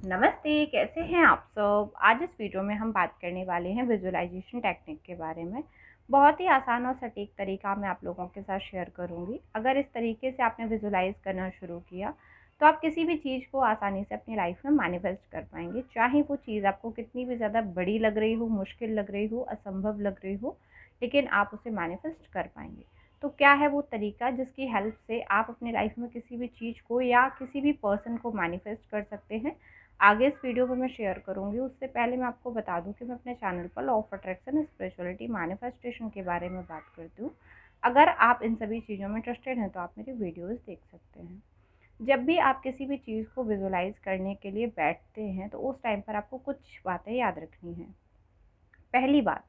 नमस्ते, कैसे हैं आप सब। आज इस वीडियो में हम बात करने वाले हैं विजुअलाइजेशन टेक्निक के बारे में। बहुत ही आसान और सटीक तरीका मैं आप लोगों के साथ शेयर करूंगी। अगर इस तरीके से आपने विजुअलाइज करना शुरू किया तो आप किसी भी चीज़ को आसानी से अपनी लाइफ में मैनिफेस्ट कर पाएंगे, चाहे वो चीज़ आपको कितनी भी ज़्यादा बड़ी लग रही हो, मुश्किल लग रही हो, असंभव लग रही हो, लेकिन आप उसे मैनिफेस्ट कर पाएंगे। तो क्या है वो तरीका जिसकी हेल्प से आप अपनी लाइफ में किसी भी चीज़ को या किसी भी पर्सन को मैनिफेस्ट कर सकते हैं, आगे इस वीडियो में मैं शेयर करूंगी। उससे पहले मैं आपको बता दूं कि मैं अपने चैनल पर law of attraction, spirituality, manifestation के बारे में बात करती हूँ। अगर आप इन सभी चीज़ों में इंटरेस्टेड हैं तो आप मेरी वीडियोस देख सकते हैं। जब भी आप किसी भी चीज़ को विजुलाइज करने के लिए बैठते हैं तो उस टाइम पर आपको कुछ बातें याद रखनी है। पहली बात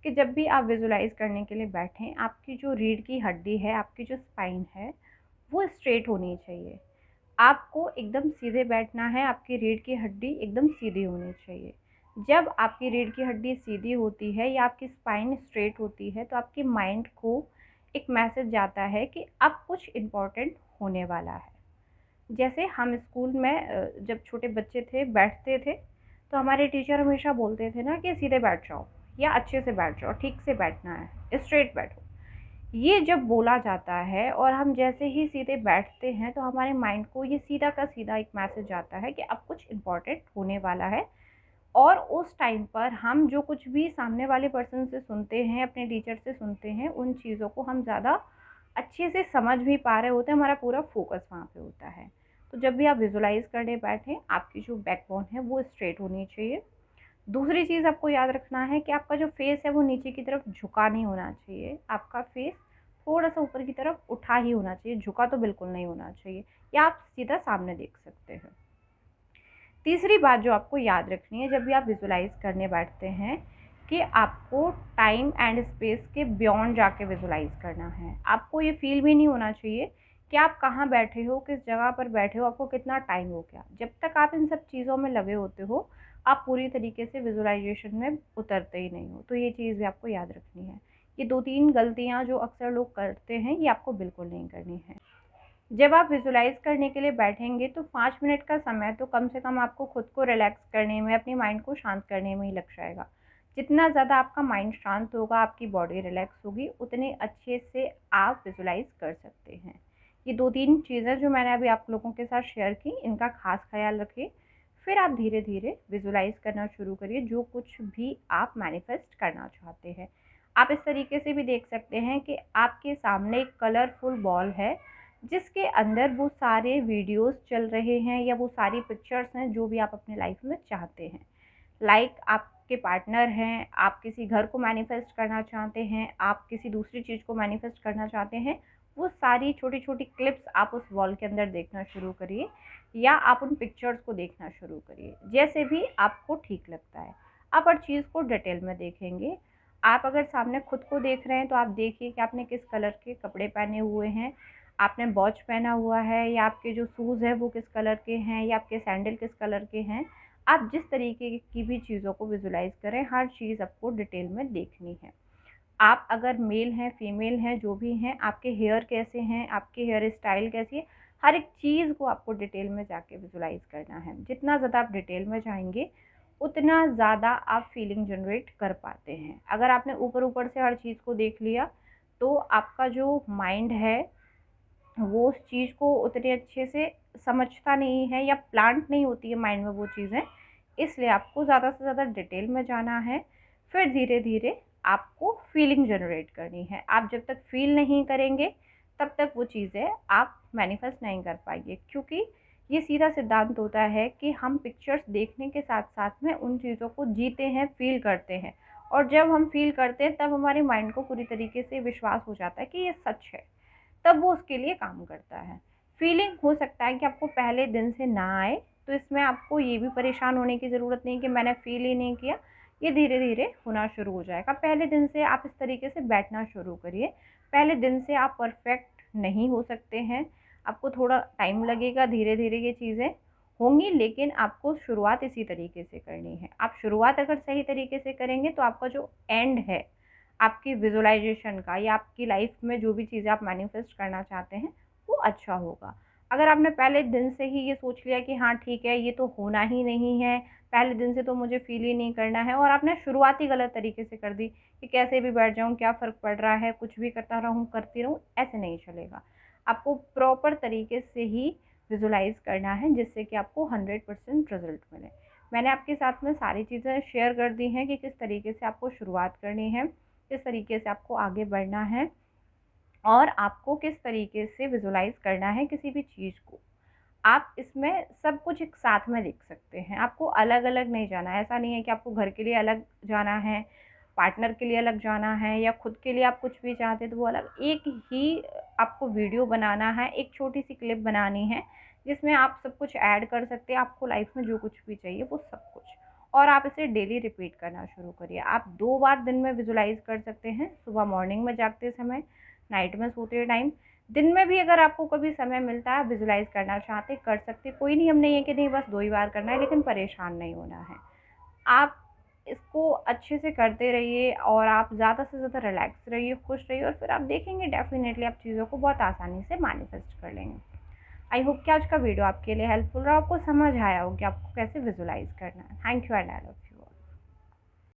कि जब भी आप विजुलाइज करने के लिए बैठें, आपकी जो रीढ़ की हड्डी है, आपकी जो स्पाइन है, वो स्ट्रेट होनी चाहिए। आपको एकदम सीधे बैठना है, आपकी रीढ़ की हड्डी एकदम सीधी होनी चाहिए। जब आपकी रीढ़ की हड्डी सीधी होती है या आपकी स्पाइन स्ट्रेट होती है तो आपके माइंड को एक मैसेज जाता है कि अब कुछ इम्पोर्टेंट होने वाला है। जैसे हम स्कूल में जब छोटे बच्चे थे, बैठते थे, तो हमारे टीचर हमेशा बोलते थे ना कि सीधे बैठ जाओ या अच्छे से बैठ जाओ, ठीक से बैठना है, स्ट्रेट बैठो। ये जब बोला जाता है और हम जैसे ही सीधे बैठते हैं तो हमारे माइंड को ये सीधा का सीधा एक मैसेज आता है कि अब कुछ इम्पोर्टेंट होने वाला है। और उस टाइम पर हम जो कुछ भी सामने वाले पर्सन से सुनते हैं, अपने टीचर से सुनते हैं, उन चीज़ों को हम ज़्यादा अच्छे से समझ भी पा रहे होते हैं, हमारा पूरा फोकस वहाँ पे होता है। तो जब भी आप विजुलाइज करने बैठें, आपकी जो बैकबोन है वो स्ट्रेट होनी चाहिए। दूसरी चीज़ आपको याद रखना है कि आपका जो फेस है वो नीचे की तरफ झुका नहीं होना चाहिए। आपका फेस थोड़ा सा ऊपर की तरफ उठा ही होना चाहिए, झुका तो बिल्कुल नहीं होना चाहिए, या आप सीधा सामने देख सकते हैं। तीसरी बात जो आपको याद रखनी है जब भी आप विजुलाइज करने बैठते हैं, कि आपको टाइम एंड स्पेस के बियॉन्ड जाके विजुलाइज करना है। आपको ये फील भी नहीं होना चाहिए कि आप कहाँ बैठे हो, किस जगह पर बैठे हो, आपको कितना टाइम हो गया। जब तक आप इन सब चीज़ों में लगे होते हो, आप पूरी तरीके से विजुलाइजेशन में उतरते ही नहीं हो। तो ये चीज़ भी आपको याद रखनी है। ये 2-3 गलतियाँ जो अक्सर लोग करते हैं, ये आपको बिल्कुल नहीं करनी है। जब आप विजुलाइज करने के लिए बैठेंगे तो 5 मिनट का समय तो कम से कम आपको खुद को रिलैक्स करने में, अपनी माइंड को शांत करने में ही लग जाएगा। जितना ज़्यादा आपका माइंड शांत होगा, आपकी बॉडी रिलैक्स होगी, उतने अच्छे से आप विजुलाइज कर सकते हैं। ये 2-3 चीज़ें जो मैंने अभी आप लोगों के साथ शेयर की, इनका खास ख्याल रखिए। फिर आप धीरे धीरे विजुलाइज करना शुरू करिए जो कुछ भी आप मैनिफेस्ट करना चाहते हैं। आप इस तरीके से भी देख सकते हैं कि आपके सामने एक कलरफुल बॉल है, जिसके अंदर वो सारे वीडियोस चल रहे हैं या वो सारी पिक्चर्स हैं जो भी आप अपने लाइफ में चाहते हैं। लाइक आपके पार्टनर हैं, आप किसी घर को मैनिफेस्ट करना चाहते हैं, आप किसी दूसरी चीज़ को मैनिफेस्ट करना चाहते हैं, वो सारी छोटी छोटी क्लिप्स आप उस वॉल के अंदर देखना शुरू करिए, या आप उन पिक्चर्स को देखना शुरू करिए, जैसे भी आपको ठीक लगता है। आप हर चीज़ को डिटेल में देखेंगे। आप अगर सामने खुद को देख रहे हैं तो आप देखिए कि आपने किस कलर के कपड़े पहने हुए हैं, आपने वॉच पहना हुआ है, या आपके जो शूज़ हैं वो किस कलर के हैं, या आपके सैंडल किस कलर के हैं। आप जिस तरीके की भी चीज़ों को विजुलाइज करें, हर चीज़ आपको डिटेल में देखनी है। आप अगर मेल हैं, फीमेल हैं, जो भी हैं, आपके हेयर कैसे हैं, आपके हेयर स्टाइल कैसी है, हर एक चीज़ को आपको डिटेल में जाके विजुलाइज करना है। जितना ज़्यादा आप डिटेल में जाएंगे, उतना ज़्यादा आप फीलिंग जनरेट कर पाते हैं। अगर आपने ऊपर ऊपर से हर चीज़ को देख लिया तो आपका जो माइंड है वो उस चीज़ को उतने अच्छे से समझता नहीं है, या प्लांट नहीं होती है माइंड में वो चीज़ें। इसलिए आपको ज़्यादा से ज़्यादा डिटेल में जाना है। फिर धीरे धीरे आपको फीलिंग जनरेट करनी है। आप जब तक फील नहीं करेंगे तब तक वो चीज़ें आप मैनिफेस्ट नहीं कर पाएंगे, क्योंकि ये सीधा सिद्धांत होता है कि हम पिक्चर्स देखने के साथ साथ में उन चीज़ों को जीते हैं, फील करते हैं। और जब हम फील करते हैं तब हमारे माइंड को पूरी तरीके से विश्वास हो जाता है कि ये सच है, तब वो उसके लिए काम करता है। फीलिंग हो सकता है कि आपको पहले दिन से ना आए, तो इसमें आपको ये भी परेशान होने की ज़रूरत नहीं कि मैंने फ़ील ही नहीं किया। ये धीरे धीरे होना शुरू हो जाएगा। पहले दिन से आप इस तरीके से बैठना शुरू करिए। पहले दिन से आप परफेक्ट नहीं हो सकते हैं, आपको थोड़ा टाइम लगेगा, धीरे धीरे ये चीज़ें होंगी, लेकिन आपको शुरुआत इसी तरीके से करनी है। आप शुरुआत अगर सही तरीके से करेंगे तो आपका जो एंड है आपकी विजुअलाइजेशन का, या आपकी लाइफ में जो भी चीज़ें आप मैनिफेस्ट करना चाहते हैं, वो अच्छा होगा। अगर आपने पहले दिन से ही ये सोच लिया कि हाँ ठीक है, ये तो होना ही नहीं है, पहले दिन से तो मुझे फ़ील ही नहीं करना है, और आपने शुरुआत ही गलत तरीके से कर दी कि कैसे भी बैठ जाऊँ, क्या फ़र्क पड़ रहा है, कुछ भी करता रहूँ, करती रहूँ, ऐसे नहीं चलेगा। आपको प्रॉपर तरीके से ही विज़ुअलाइज़ करना है, जिससे कि आपको 100% रिज़ल्ट मिले। मैंने आपके साथ में सारी चीज़ें शेयर कर दी हैं कि किस तरीके से आपको शुरुआत करनी है, किस तरीके से आपको आगे बढ़ना है, और आपको किस तरीके से विज़ुअलाइज़ करना है किसी भी चीज़ को। आप इसमें सब कुछ एक साथ में देख सकते हैं, आपको अलग-अलग नहीं जाना है। ऐसा नहीं है कि आपको घर के लिए अलग जाना है, पार्टनर के लिए अलग जाना है, या खुद के लिए आप कुछ भी चाहते हैं तो वो अलग। एक ही आपको वीडियो बनाना है, एक छोटी-सी क्लिप बनानी है, जिसमें आप सब कुछ ऐड कर सकते हैं, आपको लाइफ़ में जो कुछ भी चाहिए वो सब कुछ। और आप इसे डेली रिपीट करना शुरू करिए। आप 2 बार दिन में विज़ुअलाइज़ कर सकते हैं, सुबह मॉर्निंग में जागते समय, नाइट में सोते टाइम। दिन में भी अगर आपको कभी समय मिलता है, विजुलाइज करना चाहते, कर सकते, कोई नियम नहीं है कि नहीं बस 2 ही बार करना है, लेकिन परेशान नहीं होना है। आप इसको अच्छे से करते रहिए, और आप ज़्यादा से ज़्यादा रिलैक्स रहिए, खुश रहिए, और फिर आप देखेंगे डेफ़िनेटली आप चीज़ों को बहुत आसानी से मैनिफेस्ट कर लेंगे। आई होप कि आज का वीडियो आपके लिए हेल्पफुल रहा, आपको समझ आया हो कि आपको कैसे विजुलाइज करना है। Thank you and I love you.